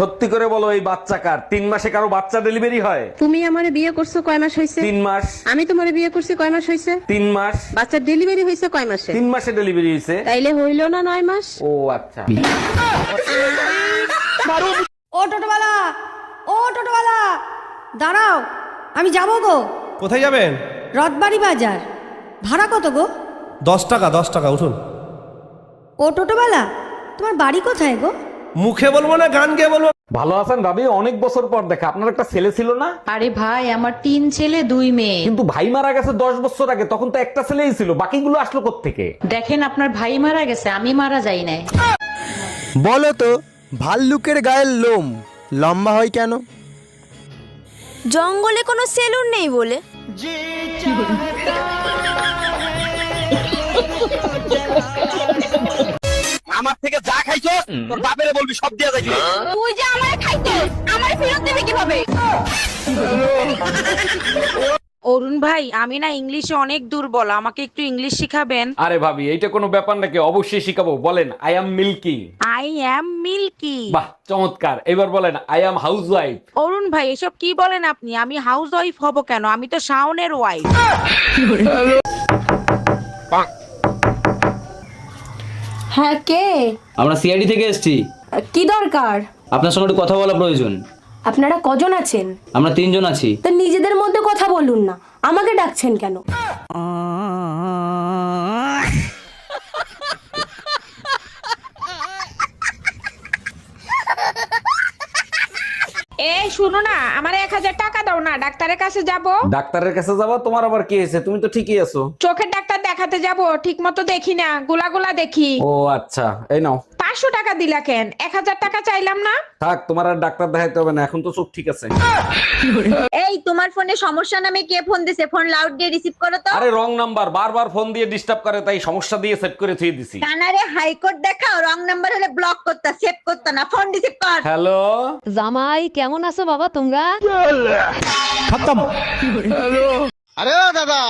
সত্যি করে বলো, এই বাচ্চা কার? 3 মাসে কারো বাচ্চা ডেলিভারি হয়? তুমি আমারে বিয়ে করছো কয় মাস হইছে? 3 মাস। আমি তোমারে বিয়ে করছি কয় মাস হইছে? 3 মাস। বাচ্চার ডেলিভারি হইছে কয় মাসে? 3 মাসে ডেলিভারি হয়েছে। তাইলে হইল না 9 মাস? ও আচ্ছা। ও টোটোওয়ালা, ও টোটোওয়ালা, দাঁড়াও, আমি যাবো গো। কোথায় যাবেন? রথবাড়ি বাজার। ভাড়া কত গো? 10 টাকা উঠুন। ও টোটোওয়ালা, তোমার বাড়ি কোথায় গো? মুখে বলবো না গান গেয়ে বলবো? ভালো আছেন ভাবি? অনেক বছর পর দেখা। আপনার একটা ছেলে ছিল না? আরে ভাই, আমার 3 ছেলে 2 মেয়ে। কিন্তু ভাই মারা গেছে 10 বছর আগে, তখন তো একটা ছেলেই ছিল, বাকিগুলো আসলো কোত্থেকে? দেখেন, আপনার ভাই মারা গেছে, আমি মারা যাই নাই। বলো তো, ভাল্লুকের গায়ের লোম লম্বা হয় কেন? জঙ্গলে কোনো সেলুন নেই বলে। আমার থেকে যা খাইছো তোর বাপেরে বলবি, সব দিয়া যাইবি। তুই যে আমায় খাইছিস, আমায় ফেরত দিবি কিভাবে? অরুণ ভাই, আমি না ইংলিশে অনেক দুর্বল, আমাকে একটু ইংলিশ শিখাবেন? আরে ভাবি, এইটা কোনো ব্যাপার নাকি? অবশ্যই শিখাবো। বলেন, I am milky. I am milky. বাহ, চমৎকার। এবার বলেন, I am housewife. Arun ভাই, এসব কি বলেন আপনি? আমি হাউস ওয়াইফ হব কেন? আমি তো শাওনের ওয়াইফ। হ্যাঁ, কে? আমরা সিআইডি থেকে এসেছি। কি দরকার? আপনার সঙ্গে একটু কথা বলা প্রয়োজন। আপনারা কজন আছেন? আমরা 3 জন আছি। তো নিজেদের মধ্যে কথা বলুন না, আমাকে ডাকছেন কেন? এই শুনো না, আমার 1000 টাকা দাও না, ডাক্তারের কাছে যাব। ডাক্তারের কাছে যাবা? তোমার আবার কি হয়েছে? তুমি তো ঠিকই আছো। চোখের ডাক্তার দেখাতে যাব, ঠিক মতো দেখি না, গুলা দেখি। ও আচ্ছা, এই নাও। 500 টাকা দিলা কেন? 1000 টাকা চাইলাম না। থাক, তোমার আর ডাক্তার দেখাইতে হবে না, এখন তো চোখ ঠিক আছে। এই তোমার ফোনে সমস্যা নামে কে ফোন দিছে? ফোন লাউড দিয়ে রিসিভ করো তো। আরে রং নাম্বার, বারবার ফোন দিয়ে ডিস্টার্ব করে, তাই সমস্যা দিয়ে সেট করে থুয়ে দিছি। কানারে হাইকোর্ট দেখাও, রং নাম্বার হলে ব্লক করতা, সেভ করতা না, ফোন রিসিভ কর। হ্যালো জামাই, কেমন আছো বাবা তোমরা? আরে ও দাদা,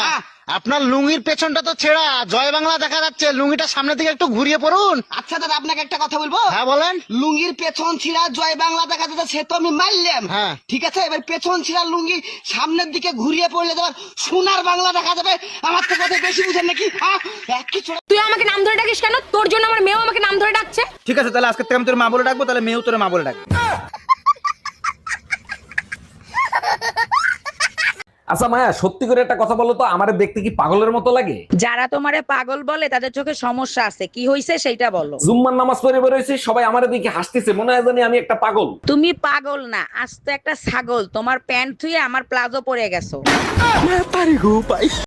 আপনার লুঙ্গির পেছনটা তো ছেঁড়া, জয় বাংলা দেখা যাচ্ছে। লুঙ্গিটা সামনের দিকে একটু ঘুরিয়ে পড়ুন। আচ্ছা দাদা, আপনাকে একটা কথা বলবো? হ্যাঁ বলেন। লুঙ্গির পেছন ছিঁড়া, জয় বাংলা দেখা যাচ্ছে, সে তো আমি মানলাম। হ্যাঁ ঠিক আছে, এবার পেছন ছিঁড়া লুঙ্গি সামনের দিকে ঘুরিয়ে পড়লে তোমার সোনার বাংলা দেখা যাবে। আমার তো কথা বেশি বুঝেন নাকি? তুই আমাকে নাম ধরে ডাকিস কেন? তোর জন্য আমার মেয়েও আমাকে নাম ধরে ডাকছে। ঠিক আছে, তাহলে আজকে থেকে আমি তোর মা বলে ডাকবো, তাহলে মেয়েও তোর মা বলে ডাকবে। আচ্ছা মায়া, সত্যি করে একটা কথা বলো তো, আমারে দেখতে কি পাগলের মতো লাগে? যারা তোমারে পাগল বলে তাদের চোখে সমস্যা আছে, কি হইছে সেইটা বলো। জুম্মার নামাজ পড়ে বেরোইছি, সবাই আমারে দেখে হাসতেছে, মনে হয় জানি আমি একটা পাগল। তুমি পাগল না, আজ তো একটা ছাগল। তোমার প্যান্ট ধুয়ে আমার প্লাজো পরে গেছো।